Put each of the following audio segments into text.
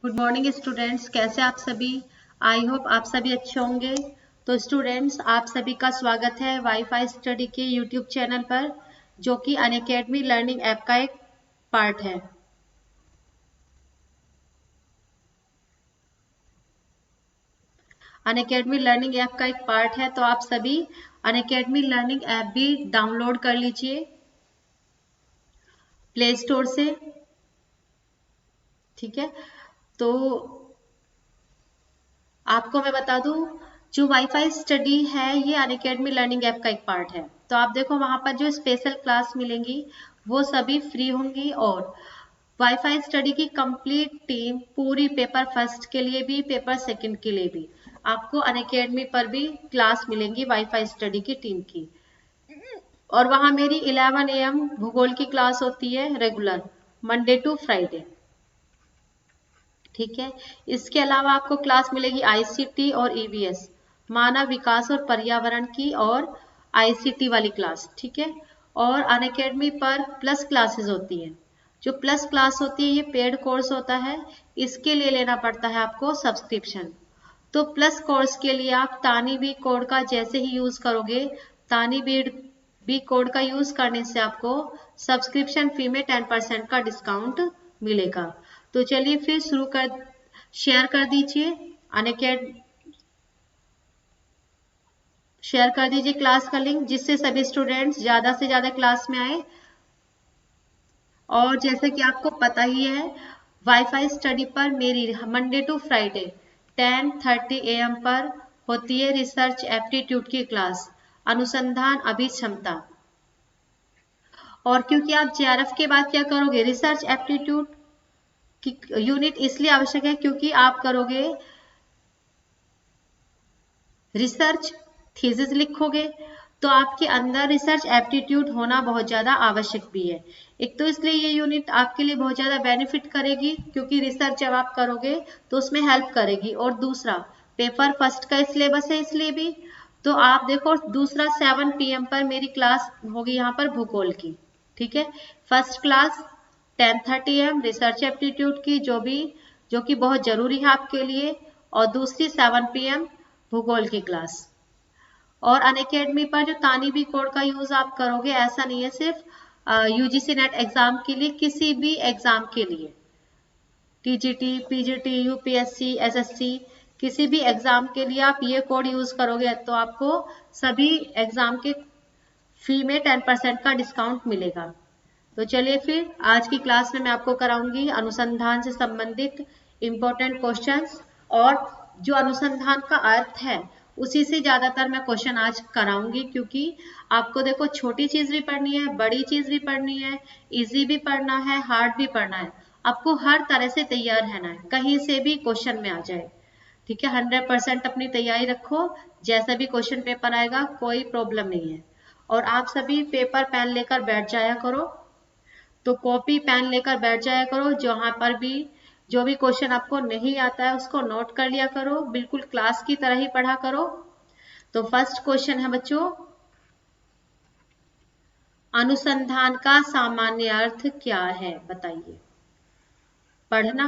Good morning students, कैसे आप सभी। आई होप आप सभी अच्छे होंगे। तो स्टूडेंट्स, आप सभी का स्वागत है वाईफाई स्टडी के यूट्यूब चैनल पर, जो कि अनअकैडमी लर्निंग ऐप का एक पार्ट है। अनअकैडमी लर्निंग ऐप का एक पार्ट है, तो आप सभी अनअकैडमी लर्निंग ऐप भी डाउनलोड कर लीजिए प्ले स्टोर से। ठीक है, तो आपको मैं बता दूं, जो वाईफाई स्टडी है ये अनअकैडमी लर्निंग ऐप का एक पार्ट है। तो आप देखो, वहां पर जो स्पेशल क्लास मिलेंगी वो सभी फ्री होंगी, और वाईफाई स्टडी की कंप्लीट टीम पूरी पेपर फर्स्ट के लिए भी पेपर सेकंड के लिए भी आपको अनअकैडमी पर भी क्लास मिलेंगी वाईफाई स्टडी की टीम की। और वहां मेरी 11 AM भूगोल की क्लास होती है रेगुलर, मंडे टू फ्राइडे। ठीक है, इसके अलावा आपको क्लास मिलेगी आईसीटी और ईवीएस, मानव विकास और पर्यावरण की, और आईसीटी वाली क्लास। ठीक है, और अनअकैडमी पर प्लस क्लासेस होती हैं। जो प्लस क्लास होती है ये पेड कोर्स होता है, इसके लिए लेना पड़ता है आपको सब्सक्रिप्शन। तो प्लस कोर्स के लिए आप तानी बी कोड का जैसे ही यूज करोगे, तानी बी कोड का यूज करने से आपको सब्सक्रिप्शन फी में 10% का डिस्काउंट मिलेगा। तो चलिए फिर शुरू कर, शेयर कर दीजिए अनअकैड शेयर कर दीजिए क्लास का लिंक, जिससे सभी स्टूडेंट्स ज्यादा से ज्यादा क्लास में आए। और जैसे कि आपको पता ही है, वाईफाई स्टडी पर मेरी मंडे टू फ्राइडे 10:30 AM पर होती है रिसर्च एप्टीट्यूड की क्लास, अनुसंधान अभिक्षमता। और क्योंकि आप जेआरएफ के बाद क्या करोगे, रिसर्च एप्टीट्यूड की यूनिट इसलिए आवश्यक है क्योंकि आप करोगे रिसर्च थीसिस लिखोगे, तो आपके अंदर रिसर्च एप्टीट्यूड होना बहुत ज़्यादा आवश्यक भी है। एक तो इसलिए ये यूनिट आपके लिए बहुत ज़्यादा बेनिफिट करेगी, क्योंकि रिसर्च जब आप करोगे तो उसमें हेल्प करेगी। और दूसरा, पेपर फर्स्ट का सिलेबस है इसलिए भी। तो आप देखो, दूसरा 7 PM पर मेरी क्लास होगी यहाँ पर भूगोल की। ठीक है, first class 10:30 AM research aptitude की, जो कि बहुत जरूरी है आपके लिए। और दूसरी 7 PM भूगोल की क्लास। और अनअकैडमी पर जो तानी बी कोड का यूज आप करोगे, ऐसा नहीं है सिर्फ यूजीसी नेट एग्जाम के लिए, किसी भी एग्जाम के लिए, टीजीटी, पीजीटी, यूपीएससी, एसएससी, किसी भी एग्जाम के लिए आप ये कोड यूज करोगे तो आपको सभी एग्जाम के फी में 10% का डिस्काउंट मिलेगा। तो चलिए फिर आज की क्लास में मैं आपको कराऊंगी अनुसंधान से संबंधित इंपॉर्टेंट क्वेश्चंस, और जो अनुसंधान का अर्थ है उसी से ज्यादातर मैं क्वेश्चन आज कराऊंगी, क्योंकि आपको देखो छोटी चीज भी पढ़नी है, बड़ी चीज भी पढ़नी है, इजी भी पढ़ना है, हार्ड भी पढ़ना है। आपको हर तरह से तैयार रहना है, कहीं से भी क्वेश्चन में आ जाए। ठीक है, 100% अपनी तैयारी रखो, जैसा भी क्वेश्चन पेपर आएगा कोई प्रॉब्लम नहीं है। और आप सभी पेपर पेन लेकर बैठ जाया करो, तो कॉपी पेन लेकर बैठ जाया करो, जहां पर भी जो भी क्वेश्चन आपको नहीं आता है उसको नोट कर लिया करो, बिल्कुल क्लास की तरह ही पढ़ा करो। तो फर्स्ट क्वेश्चन है बच्चों, अनुसंधान का सामान्य अर्थ क्या है, बताइए। पढ़ना,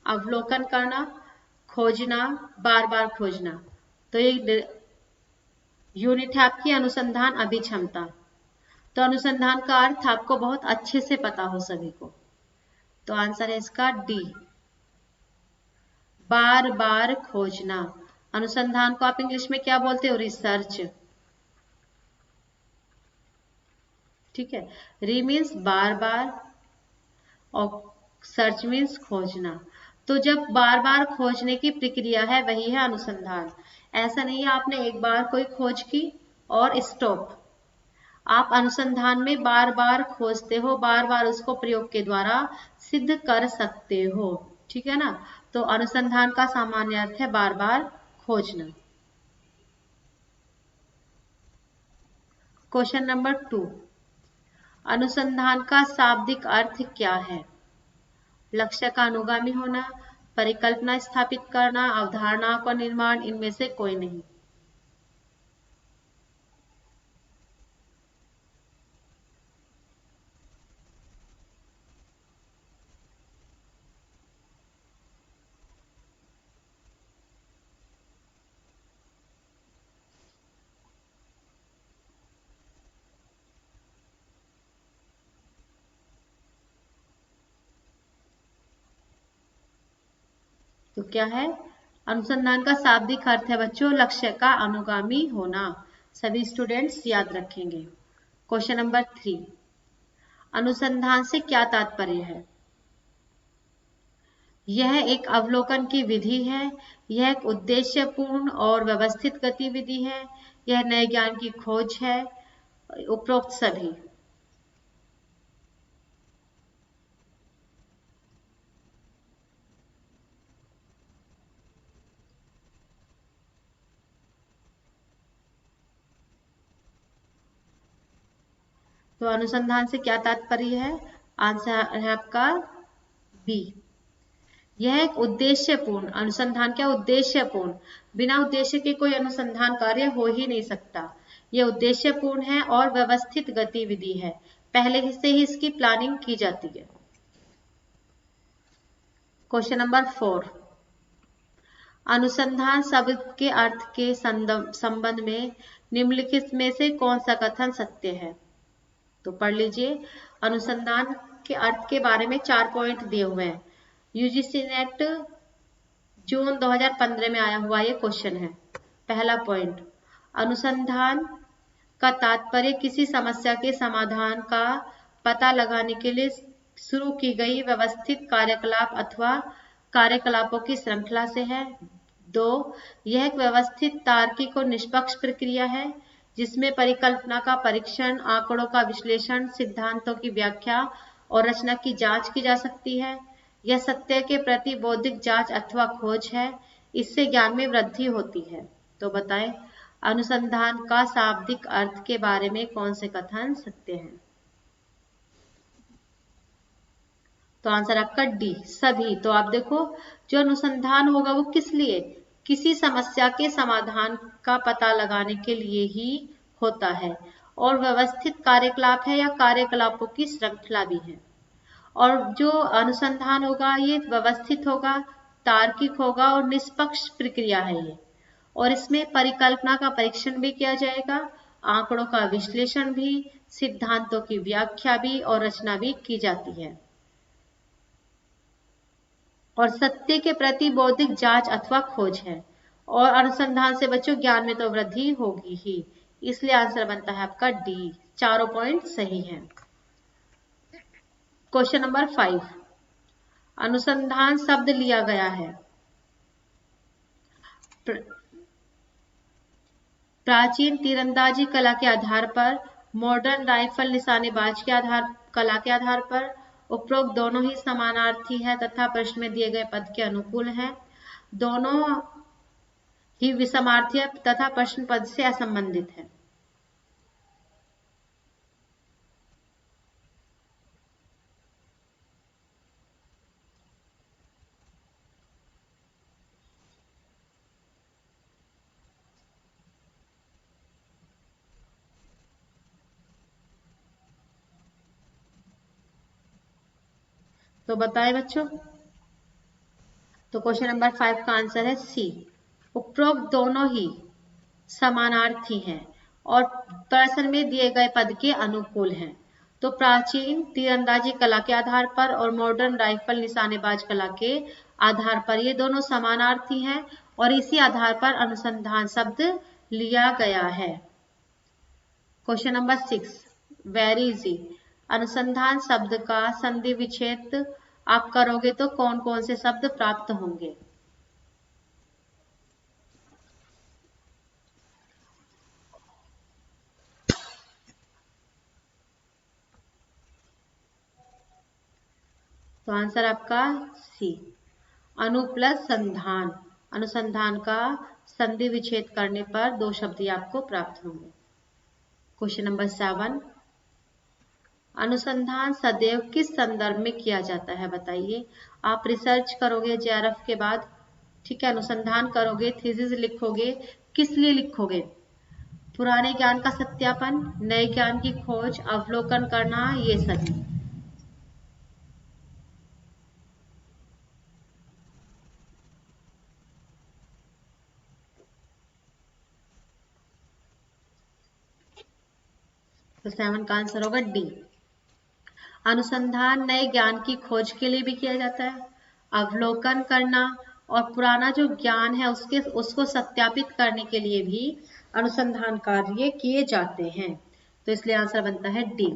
अवलोकन करना, खोजना, बार बार खोजना। तो ये यूनिट है आपकी अनुसंधान अभिक्षमता। तो अनुसंधान का अर्थ आपको बहुत अच्छे से पता हो सभी को। तो आंसर है इसका डी, बार बार खोजना। अनुसंधान को आप इंग्लिश में क्या बोलते हो, रिसर्च। ठीक है, री मीन्स बार बार, और सर्च मीन्स खोजना। तो जब बार बार खोजने की प्रक्रिया है वही है अनुसंधान। ऐसा नहीं है आपने एक बार कोई खोज की और स्टॉप। आप अनुसंधान में बार बार खोजते हो, बार बार उसको प्रयोग के द्वारा सिद्ध कर सकते हो। ठीक है ना। तो अनुसंधान का सामान्य अर्थ है बार बार खोजना। क्वेश्चन नंबर 2, अनुसंधान का शाब्दिक अर्थ क्या है। लक्ष्य का अनुगामी होना, परिकल्पना स्थापित करना, अवधारणा का निर्माण, इनमें से कोई नहीं। तो क्या है? अनुसंधान का शाब्दिक अर्थ है बच्चों लक्ष्य का अनुगामी होना। सभी स्टूडेंट्स याद रखेंगे। क्वेश्चन नंबर 3, अनुसंधान से क्या तात्पर्य है? यह एक अवलोकन की विधि है, यह एक उद्देश्यपूर्ण और व्यवस्थित गतिविधि है, यह नए ज्ञान की खोज है, उपरोक्त सभी। तो अनुसंधान से क्या तात्पर्य है? आंसर है आपका बी। यह एक उद्देश्यपूर्ण, अनुसंधान क्या? उद्देश्यपूर्ण। बिना उद्देश्य के कोई अनुसंधान कार्य हो ही नहीं सकता। यह उद्देश्यपूर्ण है और व्यवस्थित गतिविधि है, पहले से ही इसकी प्लानिंग की जाती है। क्वेश्चन नंबर 4, अनुसंधान शब्द के अर्थ के संबंध में निम्नलिखित में से कौन सा कथन सत्य है? तो पढ़ लीजिए। अनुसंधान के अर्थ के बारे में 4 पॉइंट दिए हुए हैं। यूजीसी नेट जून 2015 में आया हुआ ये क्वेश्चन है। पहला पॉइंट, अनुसंधान का तात्पर्य किसी समस्या के समाधान का पता लगाने के लिए शुरू की गई व्यवस्थित कार्यकलाप अथवा कार्यकलापों की श्रृंखला से है। 2, यह एक व्यवस्थित, तार्किक और निष्पक्ष प्रक्रिया है जिसमें परिकल्पना का परीक्षण, आंकड़ों का विश्लेषण, सिद्धांतों की व्याख्या और रचना की जांच की जा सकती है। यह सत्य के प्रति बौद्धिक जांच अथवा खोज है, इससे ज्ञान में वृद्धि होती है। तो बताएं, अनुसंधान का शाब्दिक अर्थ के बारे में कौन से कथन सत्य हैं? तो आंसर आपका डी, सभी। तो आप देखो, जो अनुसंधान होगा वो किस लिए? किसी समस्या के समाधान का पता लगाने के लिए ही होता है, और व्यवस्थित कार्यकलाप है या कार्यकलापों की श्रृंखला भी है। और जो अनुसंधान होगा ये व्यवस्थित होगा, तार्किक होगा और निष्पक्ष प्रक्रिया है ये। और इसमें परिकल्पना का परीक्षण भी किया जाएगा, आंकड़ों का विश्लेषण भी, सिद्धांतों की व्याख्या भी और रचना भी की जाती है। और सत्य के प्रति बौद्धिक जांच अथवा खोज है। और अनुसंधान से बच्चों ज्ञान में तो वृद्धि होगी ही, इसलिए आंसर बनता है आपका डी। चारों पॉइंट सही हैं। क्वेश्चन नंबर 5, अनुसंधान शब्द लिया गया है प्राचीन तीरंदाजी कला के आधार पर, मॉडर्न राइफल निशानेबाज के कला के आधार पर। उपरोक्त दोनों ही समानार्थी है तथा प्रश्न में दिए गए पद के अनुकूल है। दोनों ही विषमार्थी है तथा प्रश्न पद से असंबंधित है। तो बताएं बच्चों। तो क्वेश्चन नंबर 5 का आंसर है सी, उपरोक्त दोनों ही समानार्थी हैं और प्रश्न में दिए गए पद के अनुकूल हैं। तो प्राचीन तीरंदाजी कला के आधार पर और मॉडर्न राइफल निशानेबाज कला के आधार पर, ये दोनों समानार्थी हैं और इसी आधार पर अनुसंधान शब्द लिया गया है। Question number 6, very easy. अनुसंधान शब्द का संधि विच्छेद आप करोगे तो कौन कौन से शब्द प्राप्त होंगे? तो आंसर आपका सी, अनु प्लस संधान। अनुसंधान का संधि विच्छेद करने पर 2 शब्द ही आपको प्राप्त होंगे। क्वेश्चन नंबर 7, अनुसंधान सदैव किस संदर्भ में किया जाता है? बताइए। आप रिसर्च करोगे जेआरएफ के बाद, ठीक है, अनुसंधान करोगे, थीसिस लिखोगे, किस लिए लिखोगे? पुराने ज्ञान का सत्यापन, नए ज्ञान की खोज, अवलोकन करना, ये सभी। तो 7 का आंसर होगा डी। अनुसंधान नए ज्ञान की खोज के लिए भी किया जाता है, अवलोकन करना, और पुराना जो ज्ञान है उसको सत्यापित करने के लिए भी अनुसंधान कार्य किए जाते हैं। तो इसलिए आंसर बनता है डी।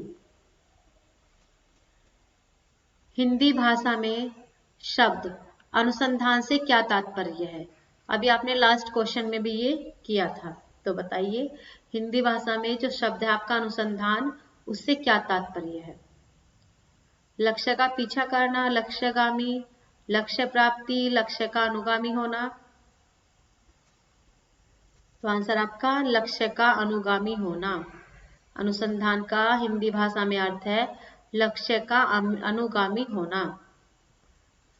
हिंदी भाषा में शब्द अनुसंधान से क्या तात्पर्य है? अभी आपने लास्ट क्वेश्चन में भी ये किया था, तो बताइए हिंदी भाषा में जो शब्द है आपका अनुसंधान, उससे क्या तात्पर्य है? लक्ष्य का पीछा करना, लक्ष्यगामी, लक्ष्य प्राप्ति, लक्ष्य का अनुगामी होना। तो आंसर आपका लक्ष्य का अनुगामी होना। अनुसंधान का हिंदी भाषा में अर्थ है लक्ष्य का अनुगामी होना।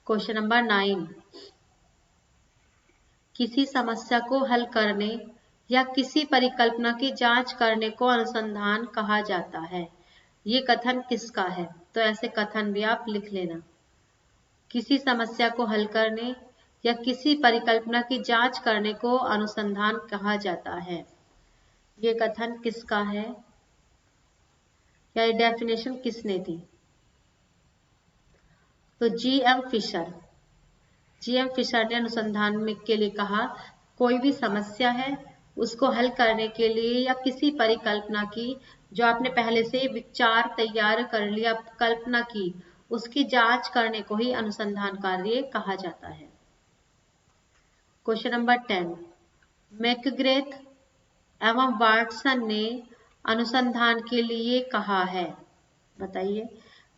क्वेश्चन नंबर 9, किसी समस्या को हल करने या किसी परिकल्पना की जांच करने को अनुसंधान कहा जाता है। ये कथन किसका है? तो ऐसे कथन भी आप लिख लेना। किसी समस्या को हल करने या किसी परिकल्पना की जांच करने को अनुसंधान कहा जाता है। ये कथन किसका है या ये डेफिनेशन किसने दी? तो जी.एम. फिशर। जी.एम. फिशर ने अनुसंधान में के लिए कहा कोई भी समस्या है उसको हल करने के लिए या किसी परिकल्पना की जो आपने पहले से विचार तैयार कर लिया, कल्पना की, उसकी जांच करने को ही अनुसंधान कार्य कहा जाता है। क्वेश्चन नंबर 10, मैकग्रेथ एवं वाटसन ने अनुसंधान के लिए कहा है। बताइए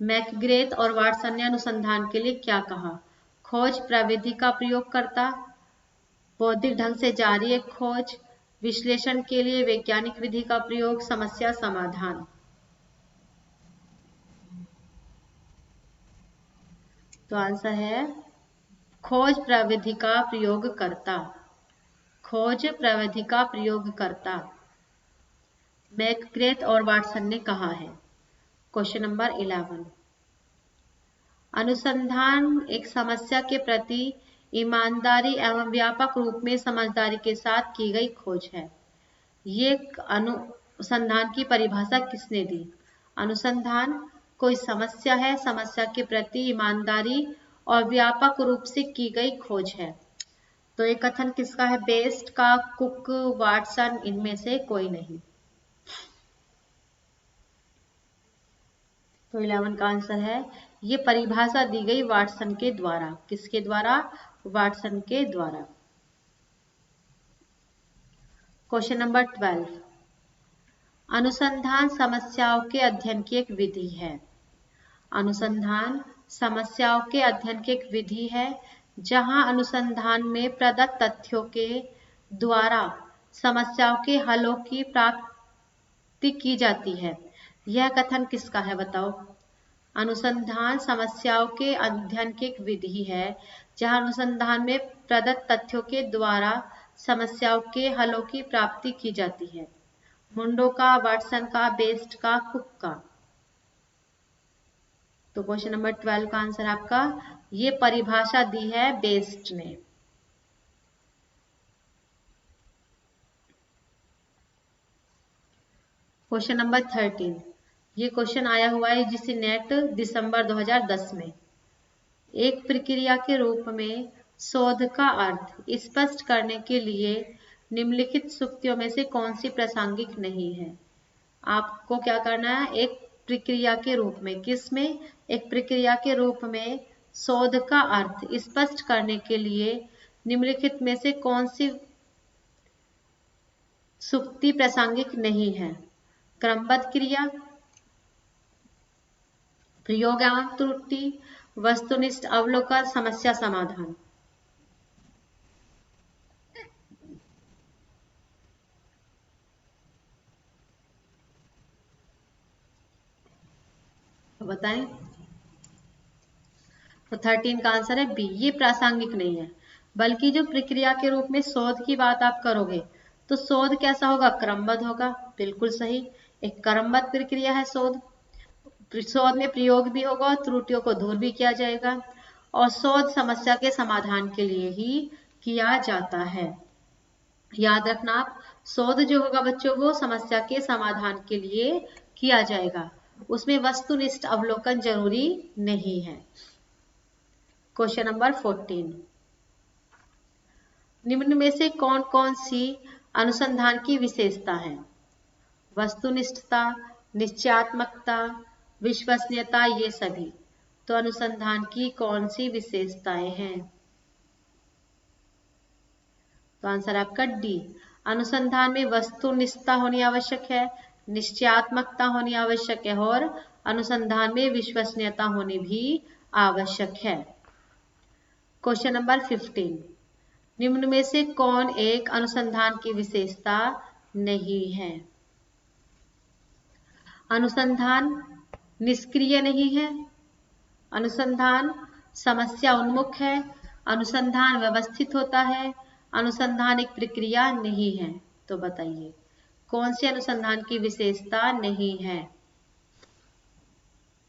मैकग्रेथ और वाटसन ने अनुसंधान के लिए क्या कहा? खोज प्रविधि का प्रयोग करता, बौद्धिक ढंग से जारी एक खोज, विश्लेषण के लिए वैज्ञानिक विधि का प्रयोग, समस्या समाधान। तो आंसर है खोज प्रविधि का प्रयोग करता। खोज प्रविधि का प्रयोग करता मैकग्रेथ और वाटसन ने कहा है। क्वेश्चन नंबर 11, अनुसंधान एक समस्या के प्रति ईमानदारी एवं व्यापक रूप में समझदारी के साथ की गई खोज है। ये अनुसंधान की परिभाषा किसने दी? अनुसंधान कोई समस्या है, समस्या के प्रति ईमानदारी और व्यापक रूप से की गई खोज है। तो ये कथन किसका है? बेस्ट का, कुक, वाटसन, इनमें से कोई नहीं। तो 11 का आंसर है ये परिभाषा दी गई वाटसन के द्वारा। किसके द्वारा? वाटसन के द्वारा। क्वेश्चन नंबर 12, अनुसंधान समस्याओं के अध्ययन की एक विधि है। अनुसंधान समस्याओं के अध्ययन की एक विधि है जहां अनुसंधान में प्रदत्त तथ्यों के द्वारा समस्याओं के हलों की प्राप्ति की जाती है। यह कथन किसका है? बताओ। अनुसंधान समस्याओं के अध्ययन की एक विधि है जहां अनुसंधान में प्रदत्त तथ्यों के द्वारा समस्याओं के हलों की प्राप्ति की जाती है। मुंडो का, वाटसन का, बेस्ट का, कुक का। तो क्वेश्चन नंबर 12 का आंसर आपका ये परिभाषा दी है बेस्ट ने। क्वेश्चन नंबर 13, ये क्वेश्चन आया हुआ है जिसे नेट दिसंबर 2010 में। एक प्रक्रिया के रूप में शोध का अर्थ स्पष्ट करने के लिए निम्नलिखित सूक्तियों में से कौन सी प्रासंगिक नहीं है? आपको क्या करना है? एक प्रक्रिया के रूप में, किसमें? एक प्रक्रिया के रूप में शोध का अर्थ स्पष्ट करने के लिए निम्नलिखित में से कौन सी सूक्ति प्रासंगिक नहीं है? क्रमबद्ध क्रिया, प्रयोग एवं त्रुटि, वस्तुनिष्ठ अवलोकन, समस्या समाधान। तो बताएं। तो 13 का आंसर है बी, ये प्रासंगिक नहीं है। बल्कि जो प्रक्रिया के रूप में शोध की बात आप करोगे तो शोध कैसा होगा? क्रमबद्ध होगा। बिल्कुल सही, एक क्रमबद्ध प्रक्रिया है शोध। शोध में प्रयोग भी होगा, त्रुटियों को दूर भी किया जाएगा और शोध समस्या के समाधान के लिए ही किया जाता है। याद रखना आप, शोध जो होगा बच्चों वो समस्या के समाधान के लिए किया जाएगा, उसमें वस्तुनिष्ठ अवलोकन जरूरी नहीं है। क्वेश्चन नंबर 14, निम्न में से कौन कौन सी अनुसंधान की विशेषता है? वस्तुनिष्ठता, निश्चयात्मकता, विश्वसनीयता, ये सभी। तो अनुसंधान की कौन सी विशेषताएं हैं? तो आंसर आपका डी। अनुसंधान में वस्तुनिष्ठता होनी आवश्यक है, निश्चयात्मकता होनी आवश्यक है और अनुसंधान में विश्वसनीयता होनी भी आवश्यक है। क्वेश्चन नंबर 15, निम्न में से कौन एक अनुसंधान की विशेषता नहीं है? अनुसंधान निष्क्रिय नहीं है, अनुसंधान समस्या उन्मुख है, अनुसंधान व्यवस्थित होता है, अनुसंधान एक प्रक्रिया नहीं है। तो बताइए कौन सी अनुसंधान की विशेषता नहीं है?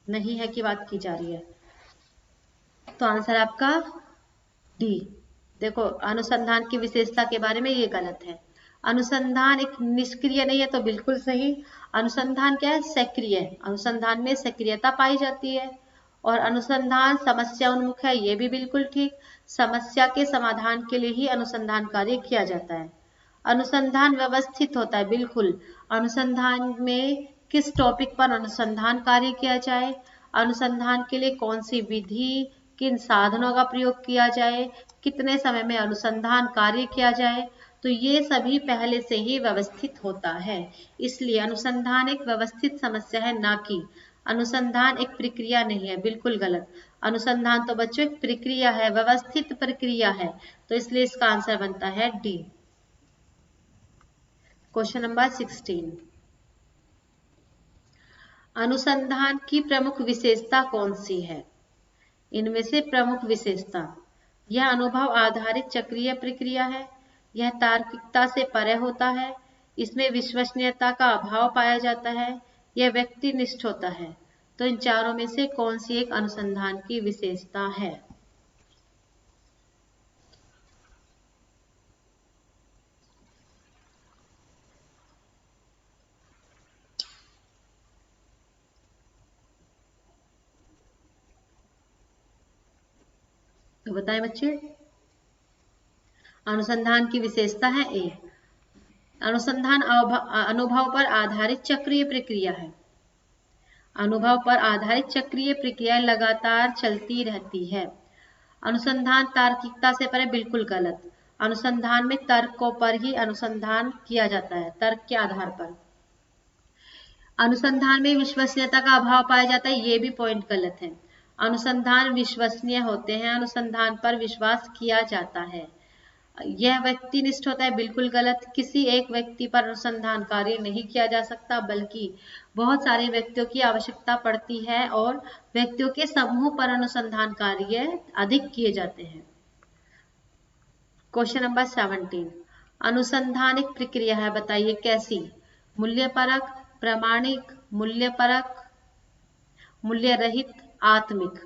नहीं है की बात की जा रही है, तो आंसर आपका डी। देखो अनुसंधान की विशेषता के बारे में ये गलत है। अनुसंधान एक निष्क्रिय नहीं है तो बिल्कुल सही। अनुसंधान क्या है? सक्रिय है। अनुसंधान में सक्रियता पाई जाती है। और अनुसंधान समस्या उन्मुख है, ये भी बिल्कुल ठीक। समस्या के समाधान के लिए ही अनुसंधान कार्य किया जाता है। अनुसंधान व्यवस्थित होता है, बिल्कुल। अनुसंधान में किस टॉपिक पर अनुसंधान कार्य किया जाए, अनुसंधान के लिए कौन सी विधि, किन साधनों का प्रयोग किया जाए, कितने समय में अनुसंधान कार्य किया जाए, तो ये सभी पहले से ही व्यवस्थित होता है। इसलिए अनुसंधान एक व्यवस्थित समस्या है, ना कि अनुसंधान एक प्रक्रिया नहीं है। बिल्कुल गलत। अनुसंधान तो बच्चों एक प्रक्रिया है, व्यवस्थित प्रक्रिया है। तो इसलिए इसका आंसर बनता है डी। क्वेश्चन नंबर 16, अनुसंधान की प्रमुख विशेषता कौन सी है? इनमें से प्रमुख विशेषता, यह अनुभव आधारित चक्रीय प्रक्रिया है, यह तार्किकता से परे होता है, इसमें विश्वसनीयता का अभाव पाया जाता है, यह व्यक्तिनिष्ठ होता है। तो इन चारों में से कौन सी एक अनुसंधान की विशेषता है? तो बताएं बच्चे। अनुसंधान की विशेषता है ए, अनुसंधान अनुभव पर आधारित चक्रीय प्रक्रिया है। अनुभव पर आधारित चक्रीय प्रक्रिया लगातार चलती रहती है। अनुसंधान तार्किकता से परे, बिल्कुल गलत। अनुसंधान में तर्कों पर ही अनुसंधान किया जाता है, तर्क के आधार पर। अनुसंधान में विश्वसनीयता का अभाव पाया जाता है, ये भी पॉइंट गलत है। अनुसंधान विश्वसनीय होते हैं, अनुसंधान पर विश्वास किया जाता है। यह व्यक्तिनिष्ठ होता है, बिल्कुल गलत। किसी एक व्यक्ति पर अनुसंधान कार्य नहीं किया जा सकता, बल्कि बहुत सारे व्यक्तियों की आवश्यकता पड़ती है और व्यक्तियों के समूह पर अनुसंधान कार्य अधिक किए जाते हैं। क्वेश्चन नंबर 17, अनुसंधान एक प्रक्रिया है, बताइए कैसी? मूल्यपरक, प्रामाणिक, मूल्यपरक, मूल्य रहित, आत्मिक।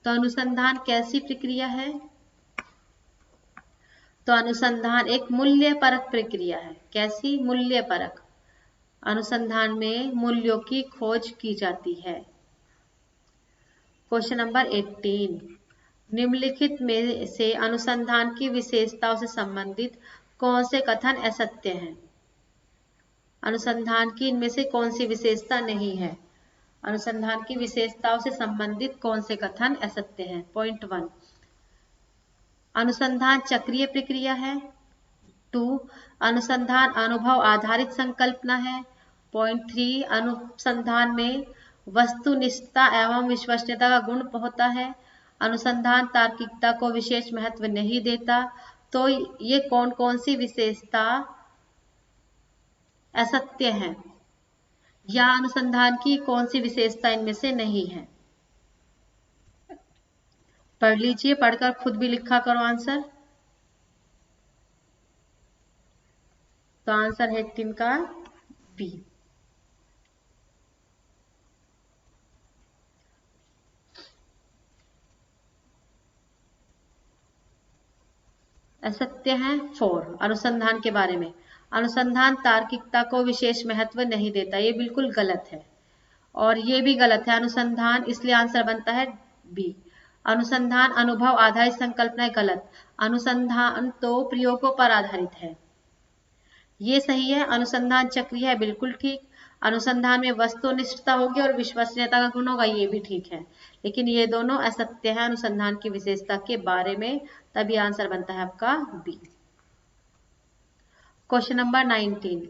तो अनुसंधान कैसी प्रक्रिया है? तो अनुसंधान एक मूल्यपरक प्रक्रिया है। कैसी? मूल्यपरक। अनुसंधान में मूल्यों की खोज की जाती है। क्वेश्चन नंबर 18, निम्नलिखित में से अनुसंधान की विशेषताओं से संबंधित कौन से कथन असत्य हैं? अनुसंधान की इनमें से कौन सी विशेषता नहीं है? अनुसंधान की विशेषताओं से संबंधित कौन से कथन असत्य हैं? पॉइंट 1, अनुसंधान चक्रीय प्रक्रिया है। 2, अनुसंधान अनुभव आधारित संकल्पना है। पॉइंट 3, अनुसंधान में वस्तुनिष्ठता एवं विश्वसनीयता का गुण होता है। अनुसंधान तार्किकता को विशेष महत्व नहीं देता। तो ये कौन कौन सी विशेषता असत्य है, या अनुसंधान की कौन सी विशेषता इनमें से नहीं है? पढ़ लीजिए, पढ़कर खुद भी लिखा करो आंसर। तो आंसर है 3 का बी। असत्य है 4, अनुसंधान के बारे में। अनुसंधान तार्किकता को विशेष महत्व नहीं देता, ये बिल्कुल गलत है। और ये भी गलत है अनुसंधान, इसलिए आंसर बनता है बी। अनुसंधान अनुभव आधारित संकल्पना गलत। अनुसंधान तो प्रयोगों पर आधारित है, ये सही है। अनुसंधान चक्रीय है, बिल्कुल ठीक। अनुसंधान में वस्तुनिष्ठता होगी और विश्वसनीयता का गुण होगा, ये भी ठीक है। लेकिन ये दोनों असत्य है अनुसंधान की विशेषता के बारे में, तभी आंसर बनता है आपका बी। क्वेश्चन नंबर 19,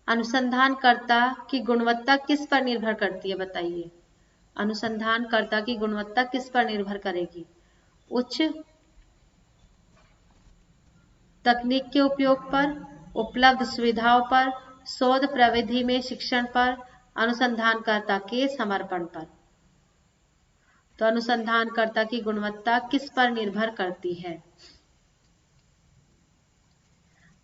अनुसंधानकर्ता की गुणवत्ता किस पर निर्भर करती है, बताइए। अनुसंधानकर्ता की गुणवत्ता किस पर निर्भर करेगी? उच्च तकनीक के उपयोग पर, उपलब्ध सुविधाओं पर, शोध प्रविधि में शिक्षण पर, अनुसंधानकर्ता के समर्पण पर। तो अनुसंधानकर्ता की गुणवत्ता किस पर निर्भर करती है?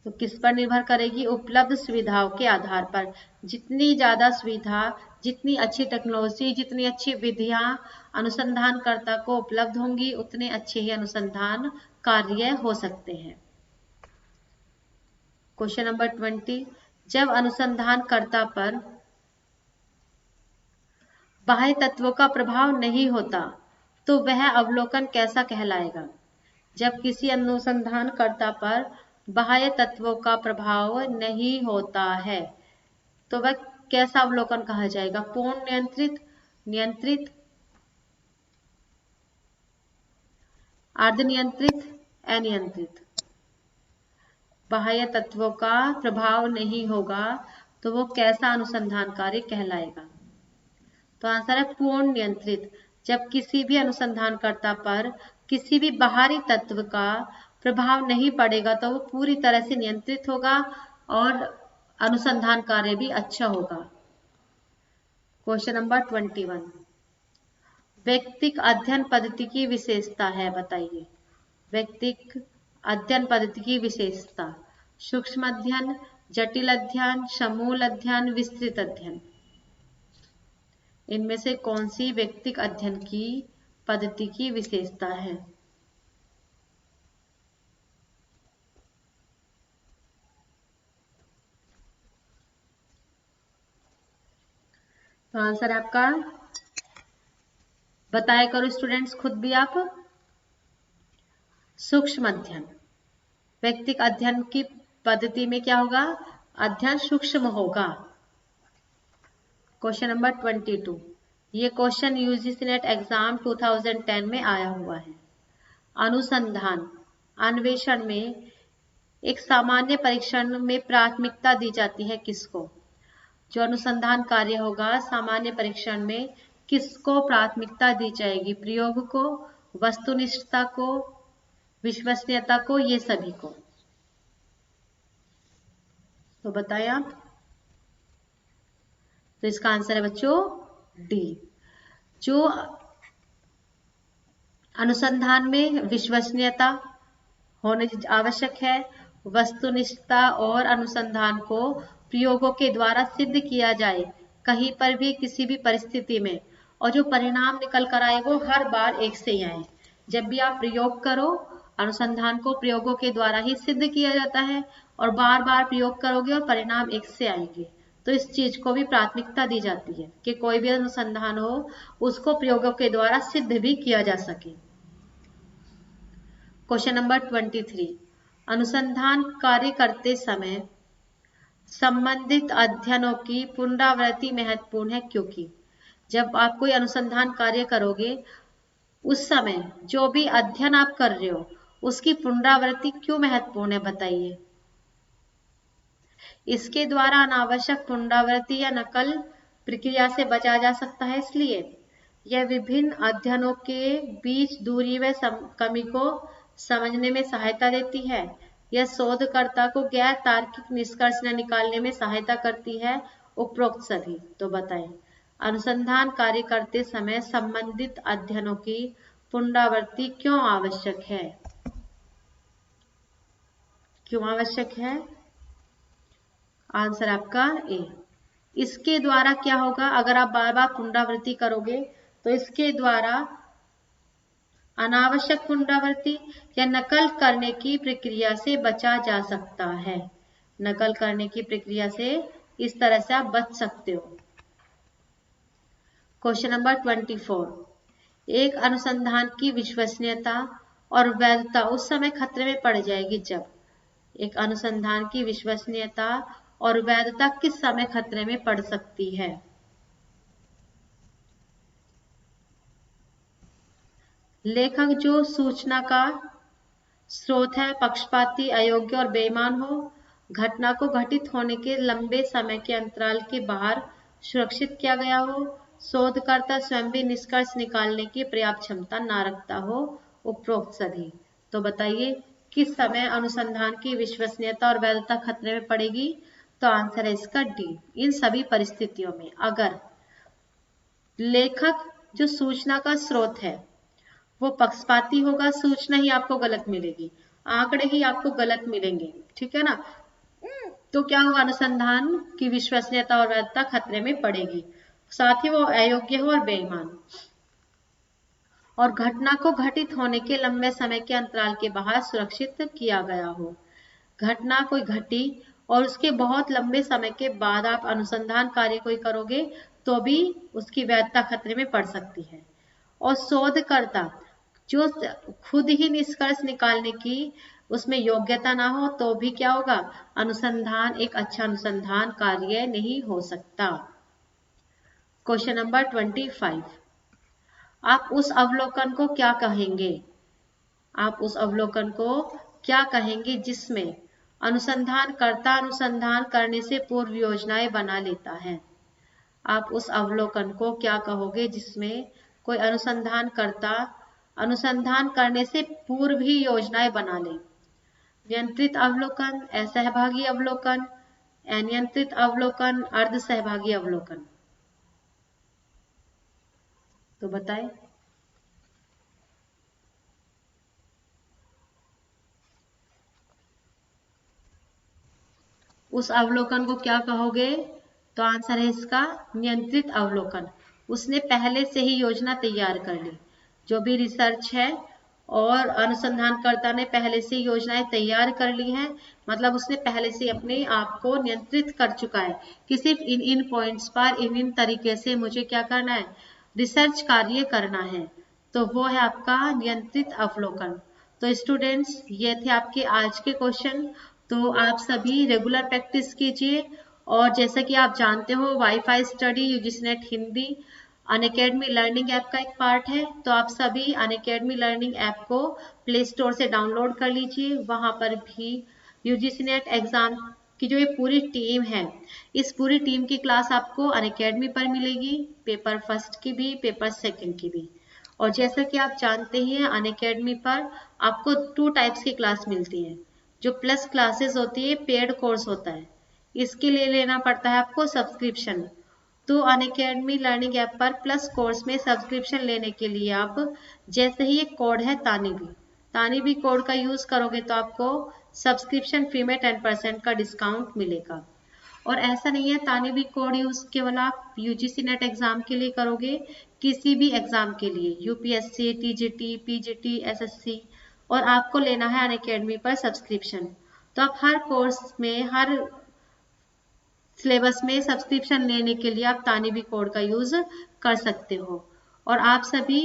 तो किस पर निर्भर करेगी? उपलब्ध सुविधाओं के आधार पर। जितनी ज्यादा सुविधा, जितनी अच्छी टेक्नोलॉजी, जितनी अच्छी विधियां अनुसंधानकर्ता को उपलब्ध होंगी, उतने अच्छे ही अनुसंधान कार्य हो सकते हैं। क्वेश्चन नंबर 20, जब अनुसंधानकर्ता पर बाह्य तत्वों का प्रभाव नहीं होता तो वह अवलोकन कैसा कहलाएगा? जब किसी अनुसंधानकर्ता पर बाह्य तत्वों का प्रभाव नहीं होता है तो वह कैसा अवलोकन कहा जाएगा? पूर्ण नियंत्रित, नियंत्रित, अर्ध नियंत्रित, अनियंत्रित। बाह्य तत्वों का प्रभाव नहीं होगा तो वो कैसा अनुसंधान कार्य कहलाएगा? तो आंसर है पूर्ण नियंत्रित। जब किसी भी अनुसंधानकर्ता पर किसी भी बाहरी तत्व का प्रभाव नहीं पड़ेगा तो वो पूरी तरह से नियंत्रित होगा और अनुसंधान कार्य भी अच्छा होगा। क्वेश्चन नंबर 21, व्यक्तिक अध्ययन पद्धति की विशेषता है, बताइए। व्यक्तिक अध्ययन पद्धति की विशेषता, सूक्ष्म अध्ययन, जटिल अध्ययन, समूल अध्ययन, विस्तृत अध्ययन। इनमें से कौन सी व्यक्तिक अध्ययन की पद्धति की विशेषता है? तो आंसर आपका बताया करो स्टूडेंट्स, खुद भी आप। सूक्ष्म अध्ययन। व्यक्तिक अध्ययन की पद्धति में क्या होगा? अध्ययन सूक्ष्म होगा। क्वेश्चन नंबर 22, ये क्वेश्चन यूजीसी नेट एग्जाम 2010 में आया हुआ है। अनुसंधान अन्वेषण में एक सामान्य परीक्षण में प्राथमिकता दी जाती है किसको? जो अनुसंधान कार्य होगा सामान्य परीक्षण में किसको प्राथमिकता दी जाएगी? प्रयोग को, वस्तुनिष्ठता को, विश्वसनीयता को, ये सभी को। तो बताएं आप। तो इसका आंसर है बच्चों डी। जो अनुसंधान में विश्वसनीयता होने आवश्यक है, वस्तुनिष्ठता और अनुसंधान को प्रयोगों के द्वारा सिद्ध किया जाए कहीं पर भी किसी भी परिस्थिति में, और जो परिणाम निकल कर आए वो हर बार एक से ही आए। जब भी आप प्रयोग करो, अनुसंधान को प्रयोगों के द्वारा ही सिद्ध किया जाता है और बार बार प्रयोग करोगे और परिणाम एक से आएंगे। तो इस चीज को भी प्राथमिकता दी जाती है कि कोई भी अनुसंधान हो उसको प्रयोगों के द्वारा सिद्ध भी किया जा सके। क्वेश्चन नंबर 23, अनुसंधान कार्य करते समय संबंधित अध्ययनों की पुनरावृत्ति महत्वपूर्ण है क्योंकि? जब आप कोई अनुसंधान कार्य करोगे उस समय जो भी अध्ययन आप कर रहे हो उसकी पुनरावृत्ति क्यों महत्वपूर्ण है, बताइए। इसके द्वारा अनावश्यक पुनरावृत्ति या नकल प्रक्रिया से बचा जा सकता है, इसलिए यह विभिन्न अध्ययनों के बीच दूरी व कमी को समझने में सहायता देती है। यह शोधकर्ता को गैर तार्किक निष्कर्ष न निकालने में सहायता करती है। उपरोक्त सभी। तो बताएं, अनुसंधान कार्य करते समय संबंधित अध्ययनों की पुनरावृत्ति क्यों आवश्यक है? क्यों आवश्यक है? आंसर आपका ए। इसके द्वारा क्या होगा? अगर आप बार बार पुनरावृत्ति करोगे तो इसके द्वारा अनावश्यक पुनरावृत्ति या नकल करने की प्रक्रिया से बचा जा सकता है। नकल करने की प्रक्रिया से इस तरह से आप बच सकते हो। क्वेश्चन नंबर 24, एक अनुसंधान की विश्वसनीयता और वैधता उस समय खतरे में पड़ जाएगी जब एक अनुसंधान की विश्वसनीयता और वैधता किस समय खतरे में पड़ सकती है? लेखक जो सूचना का स्रोत है पक्षपाती, अयोग्य और बेईमान हो, घटना को घटित होने के लंबे समय के अंतराल के बाहर सुरक्षित किया गया हो, शोधकर्ता स्वयं भी निष्कर्ष निकालने की पर्याप्त क्षमता ना रखता हो, उपरोक्त सभी। तो बताइए किस समय अनुसंधान की विश्वसनीयता और वैधता खतरे में पड़ेगी? तो आंसर है इसका डी, इन सभी परिस्थितियों में अगर लेखक जो सूचना का स्रोत है वो पक्षपाती होगा, सूचना ही आपको गलत मिलेगी, आंकड़े ही आपको गलत मिलेंगे, ठीक है ना। तो क्या होगा, अनुसंधान की विश्वसनीयता और वैधता खतरे में पड़ेगी, साथ ही वो अयोग्य हो और बेईमान, और घटना को घटित होने के लंबे समय के अंतराल के बाहर सुरक्षित किया गया हो। घटना कोई घटी और उसके बहुत लंबे समय के बाद आप अनुसंधान कार्य कोई करोगे तो भी उसकी वैधता खतरे में पड़ सकती है। और शोधकर्ता जो खुद ही निष्कर्ष निकालने की उसमें योग्यता ना हो तो भी क्या होगा, अनुसंधान एक अच्छा अनुसंधान कार्य नहीं हो सकता। क्वेश्चन नंबर 25, आप उस अवलोकन को क्या कहेंगे? आप उस अवलोकन को क्या कहेंगे जिसमें अनुसंधानकर्ता अनुसंधान करने से पूर्व योजनाएं बना लेता है? आप उस अवलोकन को क्या कहोगे जिसमें कोई अनुसंधानकर्ता अनुसंधान करने से पूर्व ही योजनाएं बना ले? नियंत्रित अवलोकन, असहभागी अवलोकन, अनियंत्रित अवलोकन, अर्ध सहभागी अवलोकन? तो बताएं। उस अवलोकन को क्या कहोगे? तो आंसर है इसका नियंत्रित अवलोकन। उसने पहले से ही योजना तैयार कर ली, जो भी रिसर्च है और अनुसंधानकर्ता ने पहले से योजनाएं तैयार कर ली हैं, मतलब उसने पहले से अपने आप को नियंत्रित कर चुका है कि सिर्फ इन इन पॉइंट्स पर इन इन तरीके से मुझे क्या करना है, रिसर्च कार्य करना है। तो वो है आपका नियंत्रित अवलोकन। तो स्टूडेंट्स ये थे आपके आज के क्वेश्चन। तो आप सभी रेगुलर प्रैक्टिस कीजिए, और जैसा कि आप जानते हो wifi study UGC Hindi Unacademy learning app का एक पार्ट है। तो आप सभी अनअकैडमी लर्निंग ऐप को प्ले स्टोर से डाउनलोड कर लीजिए। वहां पर भी यूजीसी नेट एग्जाम की जो ये पूरी टीम है, इस पूरी टीम की क्लास आपको अनअकैडमी पर मिलेगी, पेपर फर्स्ट की भी, पेपर सेकंड की भी। और जैसा कि आप जानते ही हैं अनअकैडमी पर आपको 2 टाइप्स की क्लास मिलती है। जो प्लस क्लासेस होती है पेड कोर्स होता है, इसके लिए लेना पड़ता है आपको सब्सक्रिप्शन। तो अनअकैडमी लर्निंग ऐप पर प्लस कोर्स में सब्सक्रिप्शन लेने के लिए आप जैसे ही एक कोड है तानीबी कोड का यूज करोगे तो आपको सब्सक्रिप्शन फी में 10% का डिस्काउंट मिलेगा। और ऐसा नहीं है तानीबी कोड यूज केवल आप यूजीसी नेट एग्जाम के लिए करोगे, किसी भी एग्जाम के लिए यूपीएससी, टीजीटी, पीजीटी, एसएससी, और आपको लेना है अनअकैडमी पर सब्सक्रिप्शन। तो आप हर कोर्स में हर सिलेबस में सब्सक्रिप्शन लेने के लिए आप तानीबी कोड का यूज कर सकते हो। और आप सभी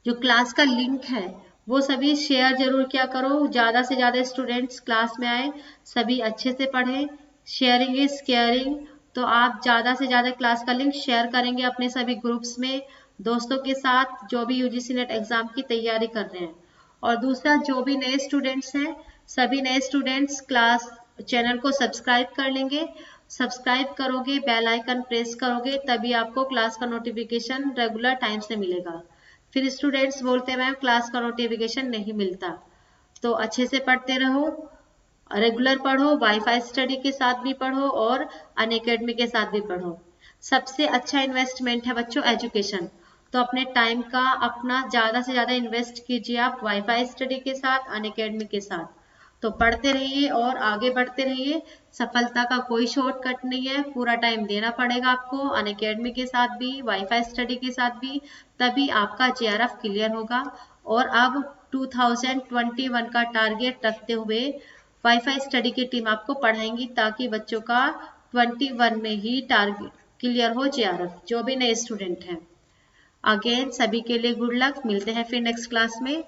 जो क्लास का लिंक है वो सभी शेयर जरूर किया करो, ज्यादा से ज्यादा स्टूडेंट्स क्लास में आए, सभी अच्छे से पढ़ें। Sharing is caring. तो आप ज्यादा से ज्यादा क्लास का लिंक शेयर करेंगे अपने सभी ग्रुप्स में दोस्तों के साथ जो भी यूजीसी नेट एग्जाम की तैयारी कर रहे हैं। और दूसरा जो भी नए स्टूडेंट्स हैं, सभी नए स्टूडेंट्स क्लास चैनल को सब्सक्राइब कर लेंगे। सब्सक्राइब करोगे, बेल आइकन प्रेस करोगे, तभी आपको क्लास का नोटिफिकेशन रेगुलर टाइम से मिलेगा। फिर स्टूडेंट्स बोलते हैं मैम क्लास का नोटिफिकेशन नहीं मिलता। तो अच्छे से पढ़ते रहो, रेगुलर पढ़ो, वाईफाई स्टडी के साथ भी पढ़ो और अनअकैडमी के साथ भी पढ़ो। सबसे अच्छा इन्वेस्टमेंट है बच्चों एजुकेशन। तो अपने टाइम का अपना ज्यादा से ज्यादा इन्वेस्ट कीजिए आप वाईफाई स्टडी के साथ, अनअकैडमी के साथ। तो पढ़ते रहिए और आगे बढ़ते रहिए। सफलता का कोई शॉर्टकट नहीं है, पूरा टाइम देना पड़ेगा आपको अनअकैडमी के साथ भी, वाईफाई स्टडी के साथ भी, तभी आपका जेआरएफ क्लियर होगा। और अब 2021 का टारगेट रखते हुए वाईफाई स्टडी की टीम आपको पढ़ाएंगी ताकि बच्चों का 21 में ही टारगेट क्लियर हो जेआरएफ, जो भी नए स्टूडेंट हैं। अगेन सभी के लिए गुड लक, मिलते हैं फिर नेक्स्ट क्लास में।